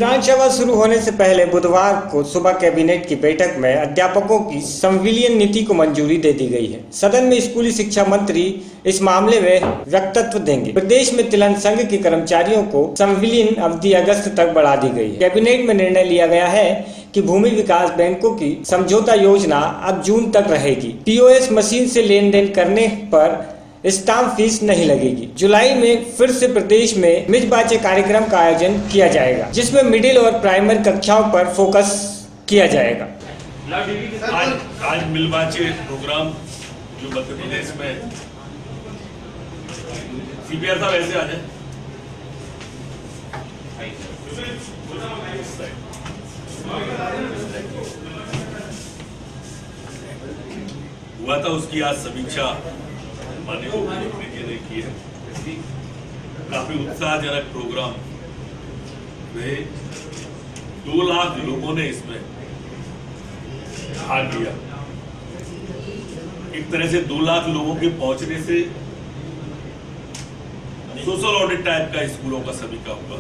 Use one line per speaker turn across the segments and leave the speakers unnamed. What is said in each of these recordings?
विधानसभा शुरू होने से पहले बुधवार को सुबह कैबिनेट की बैठक में अध्यापकों की संविलियन नीति को मंजूरी दे दी गई है। सदन में स्कूली शिक्षा मंत्री इस मामले में वक्तव्य देंगे। प्रदेश में तिलहन संघ के कर्मचारियों को संविलियन अवधि अगस्त तक बढ़ा दी गई है। कैबिनेट में निर्णय लिया गया है कि भूमि विकास बैंकों की समझौता योजना अब जून तक रहेगी। पीओएस मशीन से लेन देन करने पर स्टाम्प फीस नहीं लगेगी। जुलाई में फिर से प्रदेश में मिजबाचे कार्यक्रम का आयोजन किया जाएगा, जिसमें मिडिल और प्राइमरी कक्षाओं पर फोकस किया जाएगा।
आज मिलबाचे प्रोग्राम जो मध्य प्रदेश में सीपीआर साहब ऐसे आ जाए हुआ था, उसकी आज समीक्षा माननीय मुख्यमंत्री जी ने की है। काफी उत्साहजनक प्रोग्राम रहे। 2 लाख लोगों ने इसमें भाग लिया। एक तरह से 2 लाख लोगों के पहुंचने से सोशल ऑडिट टाइप का स्कूलों का सभी का हुआ।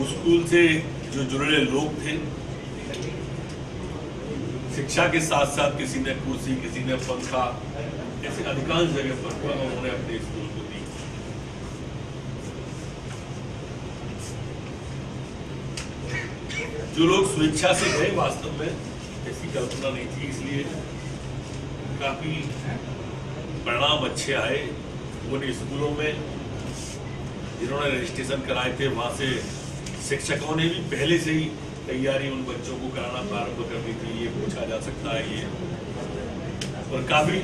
स्कूल से जो जुड़े लोग थे, शिक्षा के साथ साथ किसी ने कुर्सी, किसी ने पंखा, ऐसे अधिकांश जगह पर उन्होंने अपने स्कूल को दी। जो लोग स्वेच्छा से गए, वास्तव में ऐसी कल्पना नहीं थी, इसलिए काफी परिणाम अच्छे आए। उन स्कूलों में जिन्होंने रजिस्ट्रेशन कराए थे, वहां से शिक्षकों ने भी पहले से ही तैयारी उन बच्चों को कराना प्रारंभ कर दी थी। ये पूछा जा सकता है ये, और काफी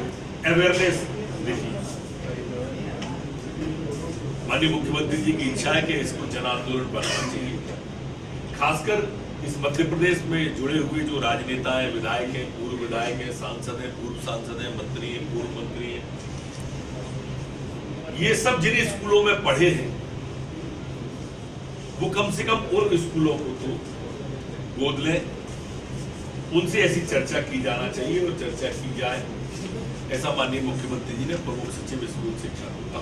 अवेयरनेस देखी। माननीय मुख्यमंत्री जी की इच्छा है कि इसको जन आंदोलन बनाना चाहिए। खासकर इस मध्य प्रदेश में जुड़े हुए जो राजनेता हैं, विधायक हैं, पूर्व विधायक हैं, सांसद हैं, पूर्व सांसद हैं, मंत्री हैं, पूर्व मंत्री हैं, ये सब जिन स्कूलों में पढ़े हैं, वो कम से कम उन स्कूलों को तो गोद ले, उनसे ऐसी चर्चा की जाना चाहिए और चर्चा की जाए, ऐसा माननीय मुख्यमंत्री जी ने प्रमुख सचिव स्कूल शिक्षा को कहा।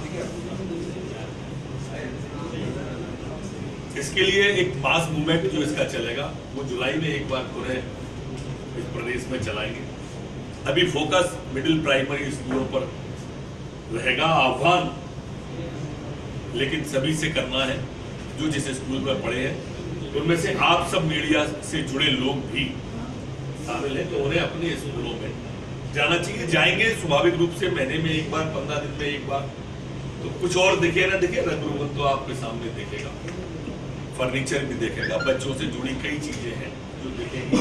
इसके लिए एक मास मूवमेंट जो इसका चलेगा, वो जुलाई में एक बार पुनः इस प्रदेश में चलाएंगे। अभी फोकस मिडिल प्राइमरी स्कूलों पर रहेगा। आह्वान लेकिन सभी से करना है जो जिस स्कूल में पढ़े हैं। उनमें से आप सब मीडिया से जुड़े लोग भी शामिल हैं, तो उन्हें अपने स्कूलों में जाना चाहिए। जाएंगे स्वाभाविक रूप से, महीने में एक बार, 15 दिन में एक बार, तो कुछ और दिखे ना दिखे, रंग रोगन तो आपके सामने देखेगा, फर्नीचर भी देखेगा, बच्चों से जुड़ी कई चीजें हैं जो देखेंगे।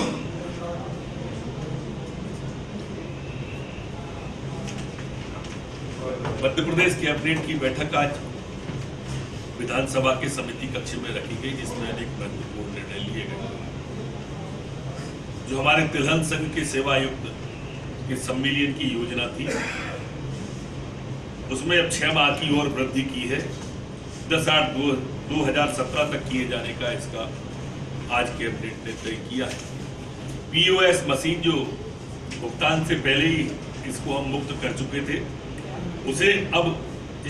मध्य प्रदेश कैबिनेट की बैठक आज विधानसभा के समिति कक्ष में रखी गई, जिसमें अनेक महत्वपूर्ण निर्णय लिए गए। जो हमारे तिलहन संघ के सेवा आयुक्त के संविलियन की योजना थी, उसमें अब 6 माह की और वृद्धि की है। 10/8/2017 तक किए जाने का इसका आज कैबिनेट ने तय किया है। पीओएस मशीन जो भुगतान से पहले ही इसको हम मुक्त कर चुके थे, उसे अब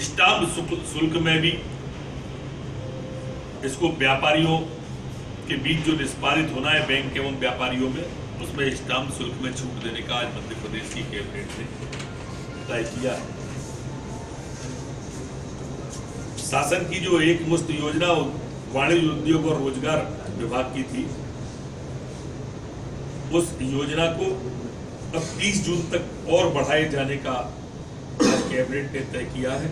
स्टाम्प शुल्क में भी इसको व्यापारियों के बीच जो निष्पादित होना है बैंक एवं व्यापारियों में, उसमें स्टाम्प शुल्क में छूट देने का आज मध्य प्रदेश की कैबिनेट ने तय किया है। शासन की जो एक मुश्त योजना वाणिज्य उद्योग और रोजगार विभाग की थी, उस योजना को अब 30 जून तक और बढ़ाए जाने का आज कैबिनेट ने तय किया है।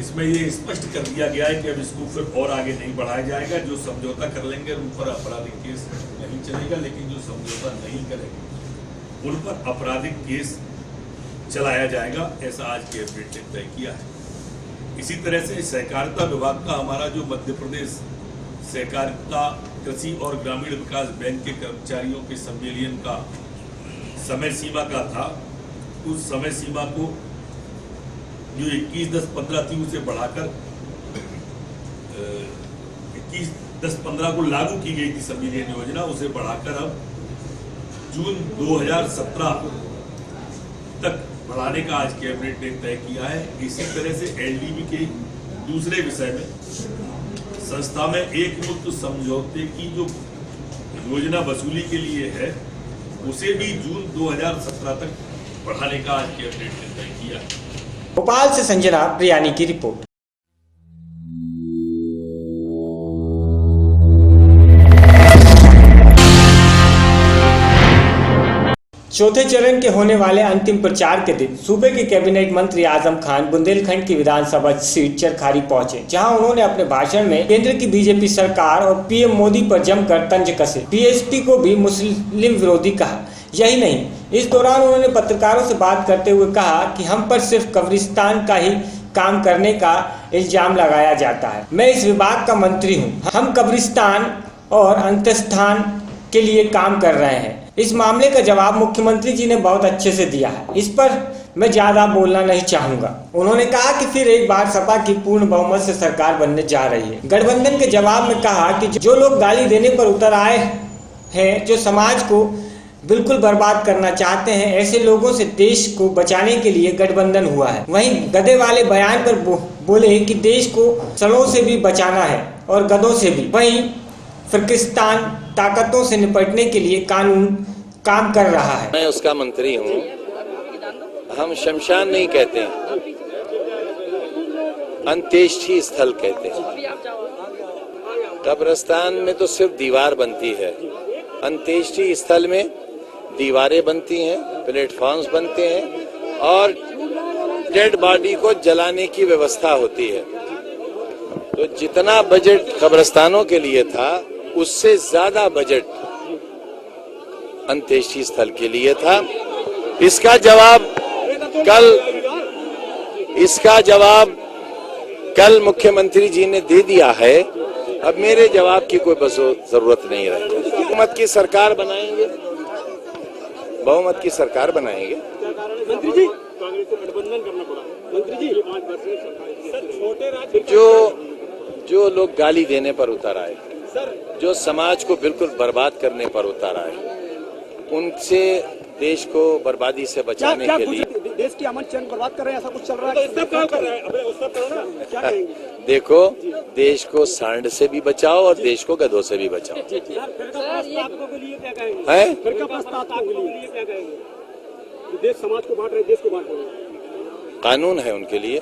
इसमें ये स्पष्ट कर दिया गया है कि अब इसको फिर और आगे नहीं बढ़ाया जाएगा। जो समझौता कर लेंगे उन पर आपराधिक केस नहीं चलेगा, लेकिन जो समझौता नहीं करेंगे उन पर आपराधिक केस चलाया जाएगा, ऐसा आज कैबिनेट ने तय किया है। इसी तरह से सहकारिता विभाग का हमारा जो मध्य प्रदेश सहकारिता कृषि और ग्रामीण विकास बैंक के कर्मचारियों के संविलियन का समय सीमा का था, उस समय सीमा को जो 21/10/15 थी उसे बढ़ाकर 21/10/15 को लागू की गई थी संविलियन योजना, उसे बढ़ाकर अब जून 2017 तक बढ़ाने का आज कैबिनेट ने तय किया है। इसी तरह से एलडीबी के दूसरे विषय में संस्था में एक मुक्त समझौते की जो योजना वसूली के लिए है उसे भी जून 2017 तक बढ़ाने का आज कैबिनेट ने तय किया।
भोपाल से संजना प्रियानी की रिपोर्ट। चौथे चरण के होने वाले अंतिम प्रचार के दिन सूबे के कैबिनेट मंत्री आजम खान बुंदेलखंड की विधानसभा सीट चरखारी पहुंचे, जहां उन्होंने अपने भाषण में केंद्र की बीजेपी सरकार और पीएम मोदी पर जमकर तंज कसे। बीएसपी को भी मुस्लिम विरोधी कहा। यही नहीं, इस दौरान उन्होंने पत्रकारों से बात करते हुए कहा कि हम पर सिर्फ कब्रिस्तान का ही काम करने का इल्जाम लगाया जाता है। मैं इस विभाग का मंत्री हूँ, हम कब्रिस्तान और अंत्यस्थान के लिए काम कर रहे हैं। इस मामले का जवाब मुख्यमंत्री जी ने बहुत अच्छे से दिया है, इस पर मैं ज्यादा बोलना नहीं चाहूंगा। उन्होंने कहा कि फिर एक बार सपा की पूर्ण बहुमत से सरकार बनने जा रही है। गठबंधन के जवाब में कहा कि जो लोग गाली देने पर उतर आए हैं, जो समाज को बिल्कुल बर्बाद करना चाहते हैं, ऐसे लोगों से देश को बचाने के लिए गठबंधन हुआ है। वहीं गधे वाले बयान पर बोले कि देश को सड़ों से भी बचाना है और गधों से भी। वहीं पाकिस्तान ताकतों से निपटने के लिए कानून काम कर रहा है।
मैं उसका मंत्री हूँ। हम शमशान नहीं कहते, अंत्येष्टि स्थल कहते हैं। कब्रिस्तान में तो सिर्फ दीवार बनती है, अंत्येष्टि स्थल में दीवारें बनती हैं, प्लेटफॉर्म्स बनते हैं और डेड बॉडी को जलाने की व्यवस्था होती है। तो जितना बजट कब्रिस्तानों के लिए था उससे ज्यादा बजट अंत्येष्टि स्थल के लिए था। इसका जवाब कल मुख्यमंत्री जी ने दे दिया है। अब मेरे जवाब की कोई बस जरूरत नहीं रही। बहुमत की सरकार बनाएंगे, बहुमत की सरकार बनाएंगे।
मंत्री जी, कांग्रेस को गठबंधन करना पड़ा। मंत्री जी, 5 वर्ष छोटे राज्य
जो लोग गाली देने पर उतर आए, जो समाज को बिल्कुल बर्बाद करने पर उतर आए, उनसे देश को बर्बादी से बचाने के लिए
देश की अमन चैन बर्बाद कर रहे हैं, ऐसा कुछ चल रहा है। क्या कहेंगे?
देखो, देश को सांड से भी बचाओ और देश को गधों से भी बचाओ।
देश समाज को बांट रहे, देश को बांट रहे।
कानून है उनके लिए,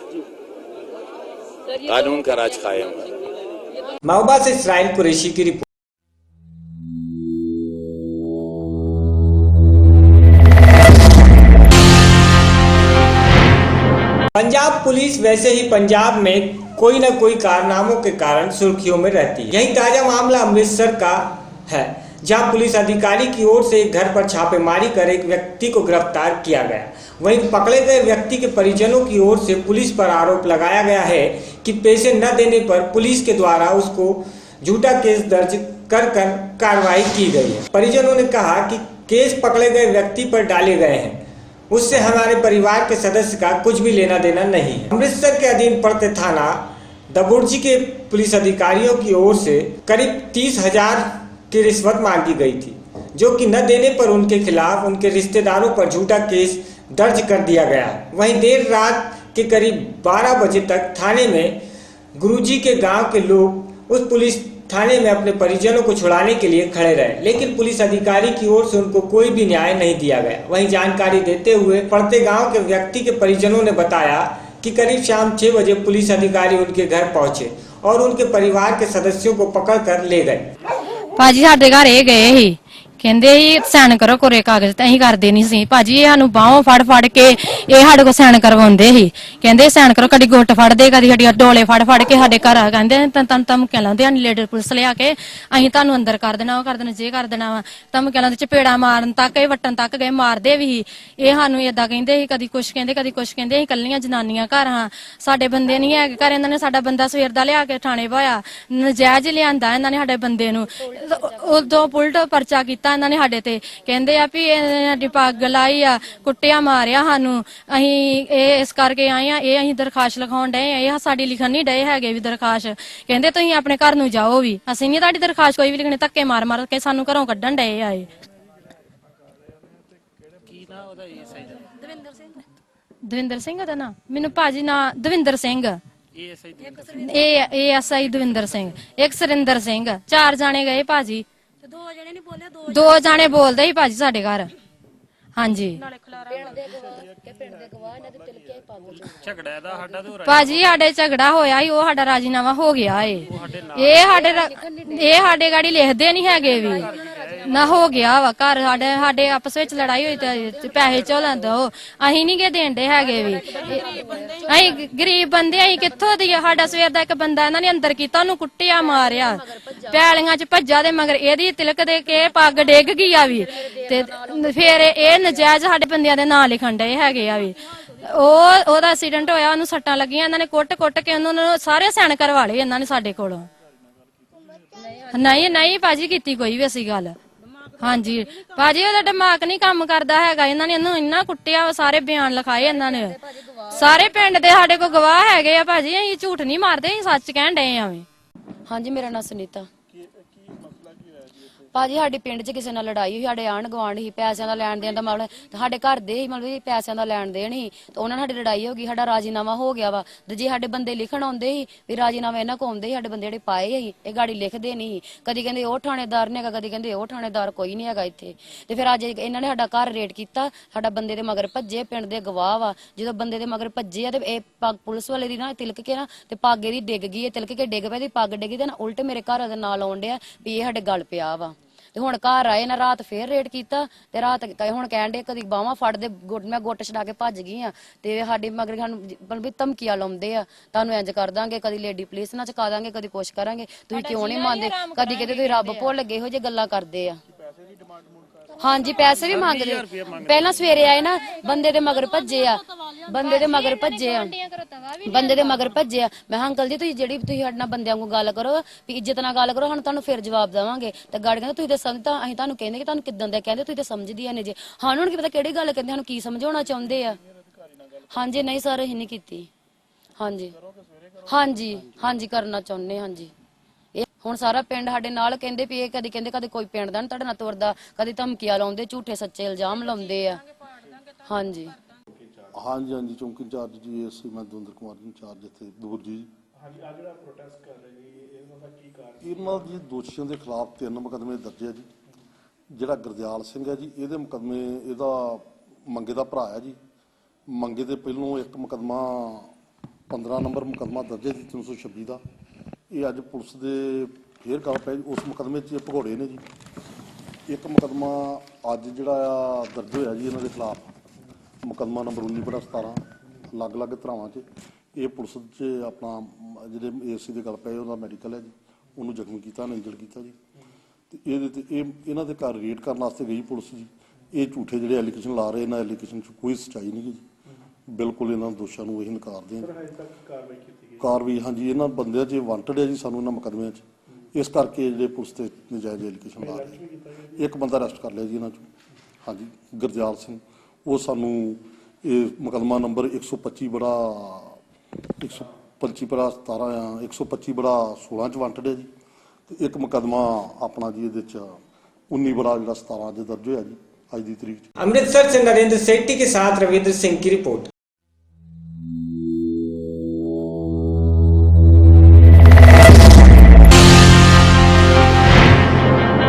कानून का राज कायम है।
महोबा से इसराइल कुरैशी की रिपोर्ट। पंजाब पुलिस वैसे ही पंजाब में कोई न कोई कारनामों के कारण सुर्खियों में रहती है। यही ताजा मामला अमृतसर का है, जहां पुलिस अधिकारी की ओर से एक घर पर छापेमारी कर एक व्यक्ति को गिरफ्तार किया गया। वहीं पकड़े गए व्यक्ति के परिजनों की ओर से पुलिस पर आरोप लगाया गया है कि पैसे न देने पर पुलिस के द्वारा उसको झूठा केस दर्ज कर कार्रवाई की गई है। परिजनों ने कहा कि केस पकड़े गए व्यक्ति पर डाले गए हैं, उससे हमारे परिवार के सदस्य का कुछ भी लेना देना नहीं है। अमृतसर के अधीन पड़ते थाना दबुर्जी के पुलिस अधिकारियों की ओर से करीब 30,000 की रिश्वत मांगी गई थी, जो कि न देने पर उनके खिलाफ उनके रिश्तेदारों पर झूठा केस दर्ज कर दिया गया। वहीं देर रात के करीब 12 बजे तक थाने में गुरुजी के गांव के लोग उस पुलिस थाने में अपने परिजनों को छुड़ाने के लिए खड़े रहे, लेकिन पुलिस अधिकारी की ओर से उनको कोई भी न्याय नहीं दिया गया। वहीं जानकारी देते हुए पड़ते गांव के व्यक्ति के परिजनों ने बताया कि करीब शाम 6 बजे पुलिस अधिकारी उनके घर पहुंचे और उनके परिवार के सदस्यों को पकड़कर ले गए।
भाजी साडे घर ये गए ही ਕਹਿੰਦੇ ਹੀ ਸਾਈਨ ਕਰੋ ਕੋਰੇ ਕਾਗਜ਼ ਤੇ ਅਸੀਂ ਕਰਦੇ ਨਹੀਂ ਸੀ ਭਾਜੀ। ਇਹ ਸਾਨੂੰ ਬਾਹੋਂ ਫੜ ਕੇ ਇਹ ਸਾਡੇ ਕੋਲ ਸਾਈਨ ਕਰਵਾਉਂਦੇ ਸੀ। ਕਹਿੰਦੇ ਸਾਈਨ ਕਰੋ, ਕਦੀ ਗੁੱਟ ਫੜਦੇ, ਕਦੀ ਸਾਡੀਆਂ ਡੋਲੇ ਫੜ ਕੇ ਸਾਡੇ ਘਰ ਆ ਕਹਿੰਦੇ ਤੈਨੂੰ ਧਮਕੀਆਂ ਲਾਉਂਦੇ ਹਨ। ਲੀਡਰ ਪੁਲਿਸ ਲਿਆ ਕੇ ਅਸੀਂ ਤੁਹਾਨੂੰ ਅੰਦਰ ਕਰ ਦੇਣਾ, ਉਹ ਕਰ ਦੇਣਾ, ਜੇ ਕਰ ਦੇਣਾ ਵਾ। ਧਮਕੀਆਂ ਲਾਉਂਦੇ, ਚਪੇੜਾ ਮਾਰਨ ਤੱਕ, ਇਹ ਵੱਟਣ ਤੱਕ ਗਏ, ਮਾਰਦੇ ਵੀ ਸੀ। ਇਹ ਸਾਨੂੰ ਏਦਾਂ ਕਹਿੰਦੇ ਸੀ, ਕਦੀ ਕੁਛ ਕਹਿੰਦੇ ਕਦੀ ਕੁਛ ਕਹਿੰਦੇ। ਅਸੀਂ ਕੱਲੀਆਂ ਜਨਾਨੀਆਂ ਘਰ ਹਾਂ, ਸਾਡੇ ਬੰਦੇ ਨਹੀਂ ਹੈਗੇ ਘਰ। ਇਹਨਾਂ ਨੇ ਸਾਡਾ ਬੰਦਾ ਸਵੇਰ ਦਾ ਲਿਆ ਕੇ ਥਾਣੇ ਪਾਇਆ, ਨਜਾਇਜ਼ ਲਿਆਂਦਾ ਇਹਨਾਂ ਨੇ ਸਾਡੇ ਬੰਦੇ ਨੂੰ। ਉਦੋਂ ਪੁਲਟ ਪਰਚਾ ਕੀਤਾ ਇਹਨਾਂ ਨੇ ਸਾਡੇ ਤੇ। ਕਹਿੰਦੇ ਆ ਵੀ ਸਾਡੀ ਪੱਗ ਲਾਈ ਆ, ਕੁੱਟਿਆ ਮਾਰਿਆ ਸਾਨੂੰ। ਅਸੀਂ ਇਹ ਇਸ ਕਰਕੇ ਆਏ ਆ, ਇਹ ਅਸੀਂ ਦਰਖਾਸਤ ਲਿਖਾਉਣ ਡਏ ਆ। ਇਹ ਸਾਡੀ ਲਿਖਣ ਨਹੀਂ ਡਏ ਹੈਗੇ ਵੀ ਦਰਖਾਸਤ। ਕਹਿੰਦੇ ਤੁਸੀਂ ਆਪਣੇ ਘਰ ਨੂੰ ਜਾਓ ਵੀ, ਅਸੀਂ ਨਹੀਂ ਤੁਹਾਡੀ ਦਰਖਾਸਤ ਕੋਈ ਵੀ ਲਿਖਣੀ। ਧੱਕੇ ਮਾਰ ਕੇ ਸਾਨੂੰ ਘਰੋਂ ਕੱਢਣ ਡਏ ਆ। ਦਵਿੰਦਰ ਸਿੰਘ ਦਾ ਨਾਂ ਮੈਨੂੰ ਭਾਜੀ ਨਾਂ ਦਵਿੰਦਰ ਸਿੰਘ। ASI ਦਵਿੰਦਰ ਸਿੰਘ, ਇੱਕ ਸੁਰਿੰਦਰ ਸਿੰਘ, 4 ਜਾਣੇ ਗਏ ਭਾਜੀ।
ਦੋ ਜਣੇ ਨਹੀਂ ਬੋਲੇ,
2 ਜਾਣੇ ਬੋਲਦੇ ਸੀ ਭਾਜੀ ਸਾਡੇ ਘਰ। ਹਾਂਜੀ ਭਾਜੀ ਸਾਡੇ ਝਗੜਾ ਹੋਇਆ ਸੀ, ਉਹ ਸਾਡਾ ਰਾਜੀਨਾਮਾ ਹੋ ਗਿਆ ਏ। ਇਹ ਸਾਡੇ ਗਾੜੀ ਲਿਖਦੇ ਨਹੀਂ ਹੈਗੇ ਵੀ ਨਾ, ਹੋ ਗਿਆ ਵਾ ਘਰ ਸਾਡੇ ਆਪਸ ਵਿੱਚ ਲੜਾਈ ਹੋਈ ਤੇ ਪੈਸੇ ਚੋਲਾਂ ਦੋ, ਅਸੀਂ ਨਹੀਂ ਗੇ ਦੇਂਦੇ ਹੈਗੇ ਵੀ। ਅਸੀਂ ਗਰੀਬ ਬੰਦੇ, ਅਸੀਂ ਕਿੱਥੋਂ ਦੀ? ਸਾਡਾ ਸਵੇਰ ਦਾ ਇੱਕ ਬੰਦਾ ਇਹਨਾਂ ਨੇ ਅੰਦਰ ਕੀਤਾ, ਉਹਨੂੰ ਕੁੱਟਿਆ ਮਾਰਿਆ, ਪੈਲੀਆਂ 'ਚ ਭੱਜਾ ਦੇ ਮਗਰ ਇਹਦੀ ਤਿਲਕ ਦੇ ਕੇ ਪੱਗ ਡਿੱਗ ਗਈ ਆ ਵੀ। ਤੇ ਫੇਰ ਇਹ ਨਜਾਇਜ਼ ਸਾਡੇ ਬੰਦਿਆਂ ਦੇ ਨਾਂ ਲਿਖਣ ਡਏ ਹੈਗੇ ਆ ਵੀ। ਉਹਦਾ ਐਕਸੀਡੈਂਟ ਹੋਇਆ, ਉਹਨੂੰ ਸੱਟਾਂ ਲੱਗੀਆਂ, ਇਹਨਾਂ ਨੇ ਕੁੱਟ ਕੇ ਉਹਨੂੰ ਸਾਰੇ ਸੈਨ ਕਰਵਾ ਲਏ ਇਹਨਾਂ ਨੇ ਸਾਡੇ ਕੋਲੋਂ। ਨਹੀਂ ਭਾਜੀ ਕੀਤੀ ਕੋਈ ਵੀ ਅਸੀਂ ਗੱਲ। ਹਾਂਜੀ ਭਾਜੀ ਉਹਦਾ ਦਿਮਾਗ ਨਹੀਂ ਕੰਮ ਕਰਦਾ ਹੈਗਾ, ਇਹਨਾਂ ਨੇ ਇਹਨੂੰ ਇੰਨਾ ਕੁੱਟਿਆ, ਸਾਰੇ ਬਿਆਨ ਲਿਖਾਏ ਇਹਨਾਂ ਨੇ, ਸਾਰੇ ਪਿੰਡ ਦੇ ਸਾਡੇ ਕੋਲ ਗਵਾਹ ਹੈਗੇ ਆ ਭਾਜੀ। ਅਸੀਂ ਝੂਠ ਨਹੀਂ ਮਾਰਦੇ, ਅਸੀਂ ਸੱਚ ਕਹਿਣ ਡਏ ਆ।
ਹਾਂਜੀ ਮੇਰਾ ਨਾਮ ਸੁਨੀਤਾ। ਭਾਜੀ ਸਾਡੇ ਪਿੰਡ 'ਚ ਕਿਸੇ ਨਾਲ ਲੜਾਈ ਹੋਈ, ਸਾਡੇ ਆਂਢ ਗੁਆਂਢ ਹੀ ਪੈਸਿਆਂ ਦਾ ਲੈਣ ਦੇਣ ਦਾ ਮਾਮਲਾ, ਸਾਡੇ ਘਰ ਦੇ ਹੀ ਮਤਲਬ ਪੈਸਿਆਂ ਦਾ ਲੈਣ ਦੇਣ ਹੀ, ਤੇ ਉਹਨਾਂ ਨਾਲ ਸਾਡੀ ਲੜਾਈ ਹੋ ਗਈ, ਸਾਡਾ ਰਾਜੀਨਾਮਾ ਹੋ ਗਿਆ ਵਾ। ਤੇ ਜੇ ਸਾਡੇ ਬੰਦੇ ਲਿਖਣ ਆਉਂਦੇ ਸੀ ਵੀ ਰਾਜੀਨਾਮਾ ਇਹਨਾਂ ਕੋ ਆਉਂਦੇ ਸੀ, ਸਾਡੇ ਬੰਦੇ ਜਿਹੜੇ ਪਾਏ ਸੀ ਇਹ ਗਾੜੀ ਲਿਖਦੇ ਨਹੀਂ, ਕਦੀ ਕਹਿੰਦੇ ਉਹ ਥਾਣੇਦਾਰ ਨੇ ਹੈਗਾ, ਕਦੀ ਕਹਿੰਦੇ ਉਹ ਥਾਣੇਦਾਰ ਕੋਈ ਨਹੀਂ ਹੈਗਾ ਇੱਥੇ। ਤੇ ਫਿਰ ਅੱਜ ਇਹਨਾਂ ਨੇ ਸਾਡਾ ਘਰ ਰੇਡ ਕੀਤਾ, ਸਾਡਾ ਬੰਦੇ ਦੇ ਮਗਰ ਭੱਜੇ, ਪਿੰਡ ਦੇ ਗਵਾਹ ਵਾ। ਜਦੋਂ ਬੰਦੇ ਦੇ ਮਗਰ ਭੱਜੇ ਆ ਤੇ ਇਹ ਪੱਗ ਪੁਲਿਸ ਵਾਲੇ ਦੀ ਨਾ ਤਿਲਕ ਕੇ ਨਾ ਤੇ ਪੱਗ ਇਹਦੀ ਡਿੱਗ ਗਈ ਹੈ, ਤਿਲਕ ਕੇ ਡਿੱਗ ਪਿਆ, ਦੀ ਪੱਗ ਡਿੱਗੀ ਤੇ ਨਾ ਉਲਟ ਮੇਰੇ ਘਰ ਦੇ ਨਾਲ ਆਉਣ ਡਿਆ ਵੀ ਇਹ ਸਾਡੇ ਗਲ ਪਿਆ ਵਾ। ਤੇ ਹੁਣ ਘਰ ਆਏ ਨਾ, ਰਾਤ ਫੇਰ ਰੇਡ ਕੀਤਾ ਤੇ ਰਾਤ ਹੁਣ ਕਹਿਣ ਦੇ ਕਦੀ ਬਾਹਾਂ ਫੜਦੇ, ਮੈਂ ਗੁੱਟ ਛਡਾ ਕੇ ਭੱਜ ਗਈ ਆ। ਤੇ ਸਾਡੇ ਮਗਰ ਸਾਨੂੰ ਵੀ ਧਮਕੀਆਂ ਲਾਉਂਦੇ ਆ, ਤੁਹਾਨੂੰ ਇੰਜ ਕਰ ਦਾਂਗੇ, ਕਦੀ ਲੇਡੀ ਪੁਲਿਸ ਨਾਲ ਚਕਾ ਦਾਂਗੇ, ਕਦੀ ਕੁਛ ਕਰਾਂਗੇ, ਤੁਸੀਂ ਕਿਉਂ ਨਹੀਂ ਮੰਨਦੇ, ਕਦੀ ਕਹਿੰਦੇ ਤੁਸੀਂ ਰੱਬ ਭੁੱਲ ਲੱਗੇ, ਇਹੋ ਜਿਹੇ ਗੱਲਾਂ ਕਰਦੇ ਆ। ਹਾਂਜੀ ਪੈਸੇ ਵੀ ਮੰਗਦੇ। ਪਹਿਲਾਂ ਸਵੇਰੇ ਆਏ ਨਾ, ਬੰਦੇ ਦੇ ਮਗਰ ਭੱਜੇ ਆ, ਬੰਦੇ ਦੇ ਮਗਰ ਭੱਜੇ ਆ। ਮੈਂ ਅੰਕਲ ਜੀ ਤੁਸੀਂ ਜਿਹੜੀ ਤੁਸੀਂ ਸਾਡੇ ਨਾਲ ਬੰਦਿਆਂ ਨੂੰ ਗੱਲ ਕਰੋ, ਵੀ ਇੱਜ਼ਤ ਨਾਲ ਗੱਲ ਕਰੋ, ਸਾਨੂੰ ਤੁਹਾਨੂੰ ਫਿਰ ਜਵਾਬ ਦੇਵਾਂਗੇ। ਤੇ ਗਾੜੀ ਕਹਿੰਦੇ ਤੁਸੀਂ ਤਾਂ ਸਮਝਦਾ, ਅਸੀਂ ਤੁਹਾਨੂੰ ਕਹਿੰਦੇ ਕਿ ਤੁਹਾਨੂੰ ਕਿੱਦਾਂ ਦਾ ਕਹਿੰਦੇ, ਤੁਸੀਂ ਤਾਂ ਸਮਝਦੀਆਂ ਨੇ ਜੇ। ਸਾਨੂੰ ਹੁਣ ਕੀ ਪਤਾ ਕਿਹੜੀ ਗੱਲ ਕਹਿੰਦੇ, ਸਾਨੂੰ ਕੀ ਸਮਝਾਉਣਾ ਚਾਹੁੰਦੇ ਆ। ਹਾਂਜੀ ਨਹੀਂ ਸਰ ਅਸੀਂ ਨਹੀਂ ਕੀਤੀ। ਹਾਂਜੀ ਕਰਨਾ ਚਾਹੁੰਦੇ। ਹਾਂਜੀ ਹੁਣ ਸਾਰਾ ਪਿੰਡ ਸਾਡੇ ਨਾਲ ਕਹਿੰਦੇ ਵੀ ਇਹ ਕਦੀ ਕਹਿੰਦੇ ਕਦੇ ਕੋਈ ਪਿੰਡ ਦਾ ਨੀ ਤੁਹਾਡੇ ਨਾਲ ਤੁਰਦਾ, ਕਦੀ ਧਮਕੀਆਂ ਲਾਉਂਦੇ, ਝੂਠੇ ਸੱਚੇ ਇਲਜ਼ਾਮ ਲਾਉਂਦੇ ਆ। ਹਾਂਜੀ
ਚੌਂਕੀ ਇੰਚਾਰਜ ਜੀ ਐਸਸੀ ਮੈਂ ਦਵਿੰਦਰ ਕੁਮਾਰ ਜੀ ਇੰਚਾਰਜ ਇੱਥੇ ਦੂਰ ਜੀ। ਇਹਨਾਂ ਜੀ ਦੋਸ਼ੀਆਂ ਦੇ ਖਿਲਾਫ 3 ਮੁਕੱਦਮੇ ਦਰਜ ਹੈ ਜੀ। ਜਿਹੜਾ ਗੁਰਦਿਆਲ ਸਿੰਘ ਹੈ ਜੀ, ਇਹਦੇ ਮੁਕੱਦਮੇ, ਇਹਦਾ ਮੰਗੇ ਦਾ ਭਰਾ ਹੈ ਜੀ। ਮੰਗੇ ਦੇ ਪਹਿਲੋਂ ਇੱਕ ਮੁਕੱਦਮਾ 15 ਨੰਬਰ ਮੁਕੱਦਮਾ ਦਰਜ ਹੈ ਜੀ 326 ਦਾ। ਇਹ ਅੱਜ ਪੁਲਿਸ ਦੇ ਫੇਰ ਗੱਲ ਪੈ, ਉਸ ਮੁਕੱਦਮੇ 'ਚ ਭਗੌੜੇ ਨੇ ਜੀ। ਇੱਕ ਮੁਕੱਦਮਾ ਅੱਜ ਜਿਹੜਾ ਆ ਦਰਜ ਹੋਇਆ ਜੀ ਇਹਨਾਂ ਦੇ ਖਿਲਾਫ, ਮੁਕੱਦਮਾ ਨੰਬਰ 19/17 ਅਲੱਗ-ਅਲੱਗ ਧਾਰਾਵਾਂ 'ਚ। ਇਹ ਪੁਲਿਸ 'ਚ ਆਪਣਾ ਜਿਹੜੇ ਏਸੀ ਦੇ ਗੱਲ ਪਏ ਉਹਦਾ ਮੈਡੀਕਲ ਹੈ ਜੀ, ਉਹਨੂੰ ਜ਼ਖਮੀ ਕੀਤਾ, ਇੰਜਰਡ ਕੀਤਾ ਜੀ। ਤੇ ਇਹਦੇ ਤੇ ਇਹਨਾਂ ਦੇ ਘਰ ਰੇਡ ਕਰਨ ਵਾਸਤੇ ਗਈ ਪੁਲਿਸ ਜੀ। ਇਹ ਝੂਠੇ ਜਿਹੜੇ ਐਲੀਗੇਸ਼ਨ ਲਾ ਰਹੇ, ਇਹਨਾਂ ਐਲੀਗੇਸ਼ਨ 'ਚ ਕੋਈ ਸੱਚਾਈ ਨਹੀਂ ਜੀ, ਬਿਲਕੁਲ ਇਹਨਾਂ ਦੋਸ਼ਾਂ ਨੂੰ ਇਹ ਨਕਾਰਦੇ ਆ। ਕਾਰਵਾਈ ਹਾਂਜੀ ਇਹਨਾਂ ਬੰਦਿਆਂ 'ਚ ਵਾਂਟਡ ਹੈ ਜੀ, ਸਾਨੂੰ ਇਹਨਾਂ ਮੁਕੱਦਮਿਆਂ 'ਚ, ਇਸ ਕਰਕੇ ਜਿਹੜੇ ਪੁਲਿਸ ਤੇ ਨਜਾਇਜ਼ ਐਲੀਗੇਸ਼ਨ ਲਾ ਰਹੇ। ਇੱਕ ਬੰਦਾ ਅਰੈਸਟ ਕਰ ਲਿਆ ਜੀ ਇਹਨਾਂ 'ਚੋਂ, ਹਾਂਜੀ ਗੁਰਦਿਆਲ ਸਿੰਘ। ਉਹ ਸਾਨੂੰ ਇਹ ਮੁਕੱਦਮਾ ਨੰਬਰ 125/17 ਆ, 125/16 'ਚ ਵਾਂਟਡ ਹੈ ਜੀ। ਤੇ ਇੱਕ ਮੁਕੱਦਮਾ ਆਪਣਾ ਜੀ ਇਹਦੇ 'ਚ 19/17 'ਚ ਦਰਜ ਹੋਇਆ ਜੀ ਅੱਜ ਦੀ ਤਰੀਕ 'ਚ।
अमृतसर से नरेंद्र सेठी के साथ रविंद्र सिंह की रिपोर्ट।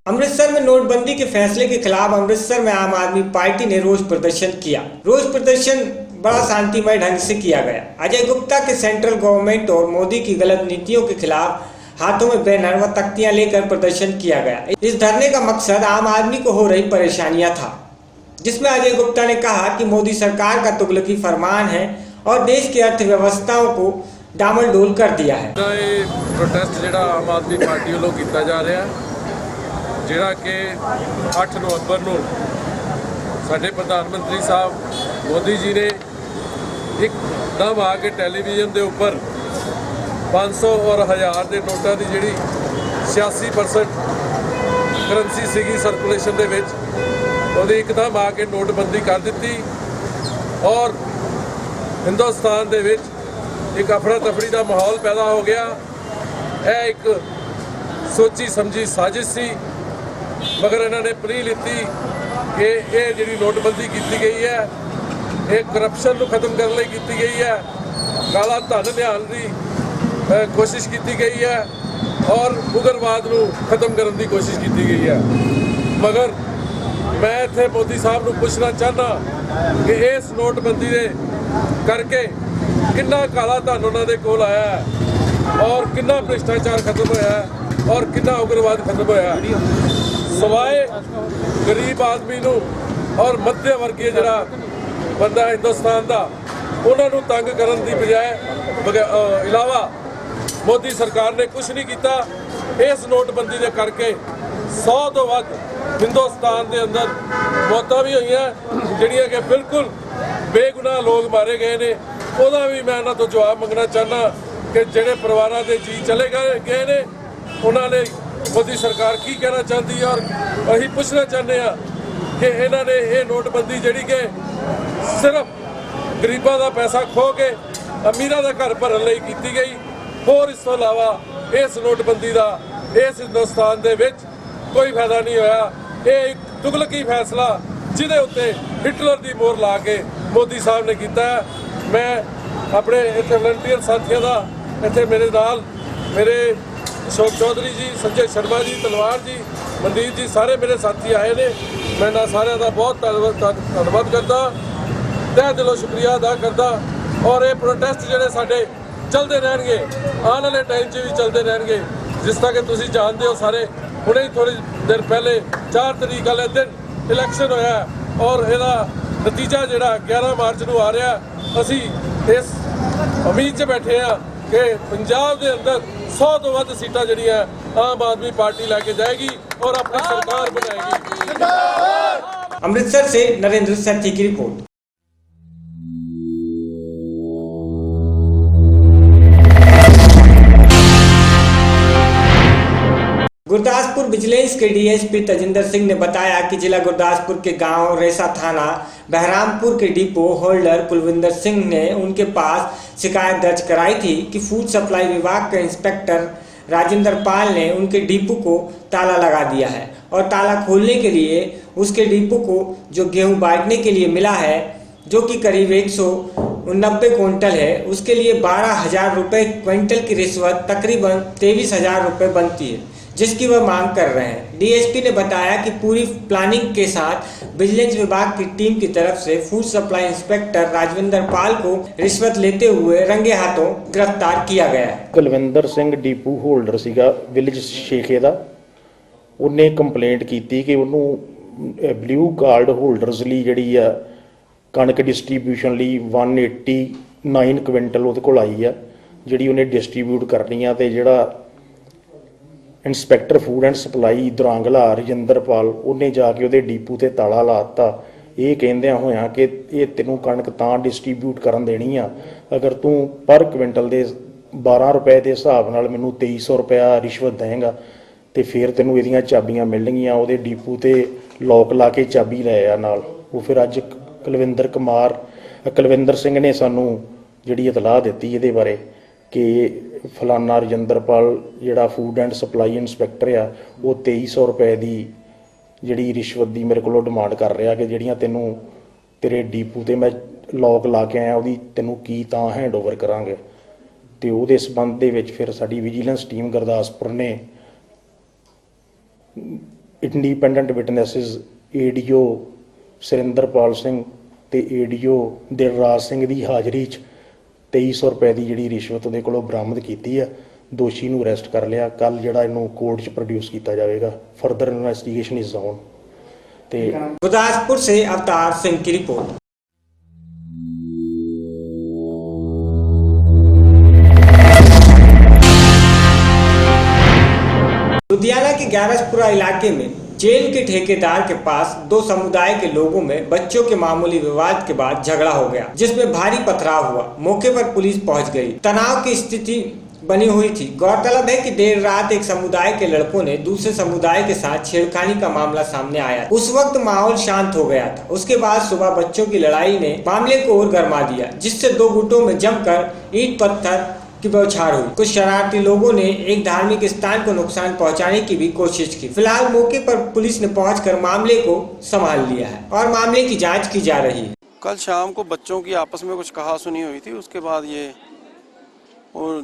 अमृतसर में नोटबंदी के फैसले के खिलाफ अमृतसर में आम आदमी पार्टी ने रोष प्रदर्शन किया। रोष प्रदर्शन बड़ा शांतिमय ढंग से किया गया। अजय गुप्ता के सेंट्रल गवर्नमेंट और मोदी की गलत नीतियों के खिलाफ हाथों में बैनर व तख्तियां लेकर प्रदर्शन किया गया। इस धरने का मकसद आम आदमी को हो रही परेशानियां था, जिसमें अजय गुप्ता ने कहा कि मोदी सरकार का तुगलकी फरमान है और देश की अर्थव्यवस्थाओं को डामाडोल कर दिया है।
प्रोटेस्ट जिहड़ा आम आदमी पार्टी वालों किया जा रहा है, जिहड़ा कि 8 नवंबर ਨੂੰ ਸਾਡੇ ਪ੍ਰਧਾਨ ਮੰਤਰੀ ਸਾਹਿਬ ਮੋਦੀ ਜੀ ਨੇ ਇੱਕਦਮ ਆ ਕੇ ਟੈਲੀਵਿਜ਼ਨ ਦੇ ਉੱਪਰ 500 ਔਰ 1000 ਦੇ ਨੋਟਾਂ ਦੀ ਜਿਹੜੀ 86% ਕਰੰਸੀ ਸੀਗੀ ਸਰਕੂਲੇਸ਼ਨ ਦੇ ਵਿੱਚ, ਉਹਦੀ ਇੱਕਦਮ ਆ ਕੇ ਨੋਟਬੰਦੀ ਕਰ ਦਿੱਤੀ ਔਰ ਹਿੰਦੁਸਤਾਨ ਦੇ ਵਿੱਚ ਇੱਕ ਅਫਰਾ ਤਫਰੀ ਦਾ ਮਾਹੌਲ ਪੈਦਾ ਹੋ ਗਿਆ। ਇਹ ਇੱਕ ਸੋਚੀ ਸਮਝੀ ਸਾਜ਼ਿਸ਼ ਸੀ, ਮਗਰ ਇਹਨਾਂ ਨੇ ਪਲੀ ਲਿੱਤੀ ਕਿ ਇਹ ਜਿਹੜੀ ਨੋਟਬੰਦੀ ਕੀਤੀ ਗਈ ਹੈ ਇਹ ਕਰਪਸ਼ਨ ਨੂੰ ਖਤਮ ਕਰਨ ਲਈ ਕੀਤੀ ਗਈ ਹੈ, ਕਾਲਾ ਧਨ ਲਿਆਉਣ ਦੀ ਕੋਸ਼ਿਸ਼ ਕੀਤੀ ਗਈ ਹੈ ਔਰ ਉਗਰਵਾਦ ਨੂੰ ਖਤਮ ਕਰਨ ਦੀ ਕੋਸ਼ਿਸ਼ ਕੀਤੀ ਗਈ ਹੈ। ਮਗਰ ਮੈਂ ਇੱਥੇ ਮੋਦੀ ਸਾਹਿਬ ਨੂੰ ਪੁੱਛਣਾ ਚਾਹੁੰਦਾ ਕਿ ਇਸ ਨੋਟਬੰਦੀ ਦੇ ਕਰਕੇ ਕਿੰਨਾ ਕਾਲਾ ਧਨ ਉਹਨਾਂ ਦੇ ਕੋਲ ਆਇਆ ਹੈ ਔਰ ਕਿੰਨਾ ਭ੍ਰਿਸ਼ਟਾਚਾਰ ਖਤਮ ਹੋਇਆ ਹੈ ਔਰ ਕਿੰਨਾ ਉਗਰਵਾਦ ਖਤਮ ਹੋਇਆ ਹੈ। ਸਵਾਏ ਗਰੀਬ ਆਦਮੀ ਨੂੰ ਔਰ ਮੱਧਿਆ ਵਰਗੀ ਜਿਹੜਾ ਬੰਦਾ ਹਿੰਦੁਸਤਾਨ ਦਾ ਉਹਨਾਂ ਨੂੰ ਤੰਗ ਕਰਨ ਦੀ ਬਜਾਏ ਇਲਾਵਾ ਮੋਦੀ ਸਰਕਾਰ ਨੇ ਕੁਝ ਨਹੀਂ ਕੀਤਾ। ਇਸ ਨੋਟਬੰਦੀ ਦੇ ਕਰਕੇ 100 ਤੋਂ ਵੱਧ ਹਿੰਦੁਸਤਾਨ ਦੇ ਅੰਦਰ ਮੌਤਾਂ ਵੀ ਹੋਈਆਂ ਜਿਹੜੀਆਂ ਕਿ ਬਿਲਕੁਲ ਬੇਗੁਨਾਹ ਲੋਕ ਮਾਰੇ ਗਏ ਨੇ। ਉਹਦਾ ਵੀ ਮੈਂ ਇਹਨਾਂ ਤੋਂ ਜਵਾਬ ਮੰਗਣਾ ਚਾਹੁੰਦਾ ਕਿ ਜਿਹੜੇ ਪਰਿਵਾਰਾਂ ਦੇ ਜੀ ਚਲੇ ਗਏ ਨੇ ਉਹਨਾਂ ਲਈ ਮੋਦੀ ਸਰਕਾਰ ਕੀ ਕਹਿਣਾ ਚਾਹੁੰਦੀ ਹੈ ਔਰ ਅਸੀਂ ਪੁੱਛਣਾ ਚਾਹੁੰਦੇ ਹਾਂ ਕਿ ਇਹਨਾਂ ਨੇ ਇਹ ਨੋਟਬੰਦੀ ਜਿਹੜੀ ਕਿ ਸਿਰਫ ਗਰੀਬਾਂ ਦਾ ਪੈਸਾ ਖੋਹ ਕੇ ਅਮੀਰਾਂ ਦਾ ਘਰ ਭਰਨ ਲਈ ਕੀਤੀ ਗਈ, ਹੋਰ ਇਸ ਤੋਂ ਇਲਾਵਾ ਇਸ ਨੋਟਬੰਦੀ ਦਾ ਇਸ ਹਿੰਦੁਸਤਾਨ ਦੇ ਵਿੱਚ ਕੋਈ ਫਾਇਦਾ ਨਹੀਂ ਹੋਇਆ। ਇਹ ਇੱਕ ਤੁਗਲਕੀ ਫੈਸਲਾ ਜਿਹਦੇ ਉੱਤੇ ਹਿਟਲਰ ਦੀ ਮੋਹਰ ਲਾ ਕੇ ਮੋਦੀ ਸਾਹਿਬ ਨੇ ਕੀਤਾ। ਮੈਂ ਆਪਣੇ ਇੱਥੇ ਵਲੰਟੀਅਰ ਸਾਥੀਆਂ ਦਾ ਇੱਥੇ ਮੇਰੇ ਨਾਲ ਮੇਰੇ ਅਸ਼ੋਕ ਚੌਧਰੀ ਜੀ, ਸੰਜੇ ਸ਼ਰਮਾ ਜੀ, ਤਲਵਾਰ ਜੀ, ਮਨਦੀਪ ਜੀ, ਸਾਰੇ ਮੇਰੇ ਸਾਥੀ ਆਏ ਨੇ। ਮੈਂ ਇਹਨਾਂ ਸਾਰਿਆਂ ਦਾ ਬਹੁਤ ਧੰਨਵਾਦ ਕਰਦਾ, ਤਹਿ ਦਿਲੋਂ ਸ਼ੁਕਰੀਆ ਅਦਾ ਕਰਦਾ। ਔਰ ਇਹ ਪ੍ਰੋਟੈਸਟ ਜਿਹੜੇ ਸਾਡੇ ਚੱਲਦੇ ਰਹਿਣਗੇ, ਆਉਣ ਵਾਲੇ ਟਾਈਮ 'ਚ ਵੀ ਚੱਲਦੇ ਰਹਿਣਗੇ। ਜਿਸ ਤਰ੍ਹਾਂ ਕਿ ਤੁਸੀਂ ਜਾਣਦੇ ਹੋ ਸਾਰੇ, ਹੁਣੇ ਹੀ ਥੋੜ੍ਹੀ ਦੇਰ ਪਹਿਲੇ 4 ਤਰੀਕ ਵਾਲੇ ਦਿਨ ਇਲੈਕਸ਼ਨ ਹੋਇਆ ਔਰ ਇਹਦਾ ਨਤੀਜਾ ਜਿਹੜਾ 11 ਮਾਰਚ ਨੂੰ ਆ ਰਿਹਾ। ਅਸੀਂ ਇਸ ਉਮੀਦ 'ਚ ਬੈਠੇ ਹਾਂ ਕਿ ਪੰਜਾਬ ਦੇ ਅੰਦਰ 100 ਤੋਂ ਵੱਧ ਸੀਟਾਂ ਜਿਹੜੀਆਂ ਆਮ ਆਦਮੀ ਪਾर्टी लेके जाएगी और अपनी सरकार बनाएगी।
अमृतसर से नरेंद्र सेठी की रिपोर्ट। गुरदासपुर विजिलेंस के डीएसपी तजिंदर सिंह ने बताया कि जिला गुरदासपुर के गांव रेसा थाना बहरामपुर के डिपो होल्डर कुलविंदर सिंह ने उनके पास शिकायत दर्ज कराई थी कि फूड सप्लाई विभाग के इंस्पेक्टर राजेंद्र पाल ने उनके डिपो को ताला लगा दिया है और ताला खोलने के लिए उसके डिपो को जो गेहूं बांटने के लिए मिला है, जो कि करीब 190 क्विंटल है, उसके लिए 12,000 रुपये क्विंटल की रिश्वत तकरीबन 23,000 रुपये बनती है, जिसकी वह मांग कर रहे हैं। डीएसपी ने बताया कि पूरी प्लानिंग के साथ विजिलेंस विभाग की टीम की तरफ से फूड सप्लाई इंस्पेक्टर राजविंदर पाल को रिश्वत लेते हुए रंगे हाथों गिरफ्तार किया गया है।
कुलविंदर सिंह डिपो होल्डर सीगा विलेज शेखे दा, उन्हें कंप्लेंट की कि उन्होंने ब्लू कार्ड होल्डर्स ਲਈ ਜਿਹੜੀ ਆ ਕਣਕ ਡਿਸਟ੍ਰੀਬਿਊਸ਼ਨ ਲਈ 189 ਕੁਇੰਟਲ ਉਹਦੇ ਕੋਲ ਆਈ ਆ, ਜਿਹੜੀ ਉਹਨੇ ਡਿਸਟ੍ਰੀਬਿਊਟ ਕਰਨੀ ਆ। ਤੇ ਜਿਹੜਾ inspector food and supply Dorangla Rajinderpal, ਉਹਨੇ ਜਾ ਕੇ ਉਹਦੇ ਡੀਪੂ ਤੇ ਤਾਲਾ ਲਾਤਾ, ਇਹ ਕਹਿੰਦਿਆਂ ਹੋਇਆਂ ਕਿ ਇਹ ਤੈਨੂੰ ਕਣਕ ਤਾਂ ਡਿਸਟ੍ਰੀਬਿਊਟ ਕਰਨ ਦੇਣੀ ਆ ਅਗਰ ਤੂੰ ਪਰ ਕੁਇੰਟਲ ਦੇ 12 ਰੁਪਏ ਦੇ ਹਿਸਾਬ ਨਾਲ ਮੈਨੂੰ 2300 ਰੁਪਇਆ ਰਿਸ਼ਵਤ ਦੇਂਗਾ ਤੇ ਫਿਰ ਤੈਨੂੰ ਇਹਦੀਆਂ ਚਾਬੀਆਂ ਮਿਲਣਗੀਆਂ। ਉਹਦੇ ਡੀਪੂ ਤੇ ਲੋਕ ਲਾ ਕੇ ਚਾਬੀ ਲੈ ਆ ਨਾਲ। ਉਹ ਫਿਰ ਅੱਜ ਕੁਲਵਿੰਦਰ ਸਿੰਘ ਨੇ ਸਾਨੂੰ ਜਿਹੜੀ ਇਤਲਾਹ ਦਿੱਤੀ ਇਹਦੇ ਬਾਰੇ ਕਿ ਫਲਾਨਾ ਰਜਿੰਦਰਪਾਲ ਜਿਹੜਾ ਫੂਡ ਐਂਡ ਸਪਲਾਈ ਇੰਸਪੈਕਟਰ ਆ, ਉਹ 2300 ਰੁਪਏ ਦੀ ਜਿਹੜੀ ਰਿਸ਼ਵਤ ਦੀ ਮੇਰੇ ਕੋਲੋਂ ਡਿਮਾਂਡ ਕਰ ਰਿਹਾ ਕਿ ਜਿਹੜੀਆਂ ਤੈਨੂੰ ਤੇਰੇ ਡੀਪੂ ਤੇ ਮੈਂ ਲੋਕ ਲਾ ਕੇ ਆਇਆ ਉਹਦੀ ਤੈਨੂੰ ਕੀ ਤਾਂ ਹੈਂਡਓਵਰ ਕਰਾਂਗੇ। ਤੇ ਉਹਦੇ ਸਬੰਧ ਦੇ ਵਿੱਚ ਫਿਰ ਸਾਡੀ ਵਿਜੀਲੈਂਸ ਟੀਮ ਗੁਰਦਾਸਪੁਰ ਨੇ ਇੰਡੀਪੈਂਡੈਂਟ ਵਿਟਨੈਸਿਸ ਏਡੀਓ ਸੁਰਿੰਦਰਪਾਲ ਸਿੰਘ ਤੇ ਏਡੀਓ ਦਿਲਰਾਜ ਸਿੰਘ ਦੀ ਹਾਜ਼ਰੀ 'ਚ 2300 ਰੁਪਏ ਦੀ ਜਿਹੜੀ ਰਿਸ਼ਵਤ ਉਹਦੇ ਕੋਲੋਂ ਬਰਾਮਦ ਕੀਤੀ ਆ। ਦੋਸ਼ੀ ਨੂੰ ਅਰੈਸਟ ਕਰ ਲਿਆ। ਕੱਲ ਜਿਹੜਾ ਇਹਨੂੰ ਕੋਰਟ 'ਚ ਪ੍ਰੋਡਿਊਸ ਕੀਤਾ ਜਾਵੇਗਾ। Further investigation is on. ਤੇ
गुरदासपुर से अवतार सिंह की रिपोर्ट। लुधियाना के ग्यारसपुरा इलाके में जेल के ठेकेदार के पास दो समुदाय के लोगों में बच्चों के मामूली विवाद के बाद झगड़ा हो गया, जिसमें भारी पथराव हुआ। मौके पर पुलिस पहुंच गई। तनाव की स्थिति बनी हुई थी। गौरतलब है कि देर रात एक समुदाय के लड़कों ने दूसरे समुदाय के साथ छेड़खानी का मामला सामने आया। उस वक्त माहौल शांत हो गया था। उसके बाद सुबह बच्चों की लड़ाई ने मामले को और गर्मा दिया, जिससे दो गुटों में जमकर ईंट पत्थर की बौछार हुई। कुछ शरारती लोगों ने एक धार्मिक स्थान को नुकसान पहुंचाने की भी कोशिश की। फिलहाल मौके पर पुलिस ने पहुंचकर मामले को संभाल लिया है और मामले की जांच की जा रही है।
कल शाम को बच्चों की आपस में कुछ कहा सुनी हुई थी, उसके बाद ये और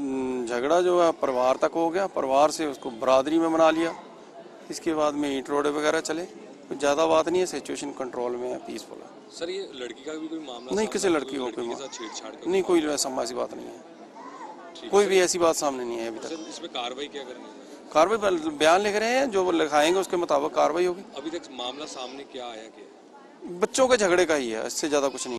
झगड़ा जो है परिवार तक हो गया, परिवार से उसको बरादरी में मना लिया। इसके बाद में ईंट रोड़े वगैरह चले, कुछ ज़्यादा बात नहीं है, सिचुएशन कंट्रोल में है, पीसफुल है।
सर ये लड़की का भी कोई मामला
नहीं, किसी लड़की को कोई
छेड़छाड़
नहीं, कोई ऐसी बात नहीं है, कोई भी ऐसी बात सामने नहीं है अभी तक।
इसमें कार्रवाई क्या करनी है?
कार्रवाई बयान लिख रहे हैं, जो लिखाएंगे उसके मुताबिक कार्रवाई होगी।
अभी तक मामला सामने क्या आया?
बच्चों के झगड़े का ही है, इससे ज़्यादा कुछ नहीं।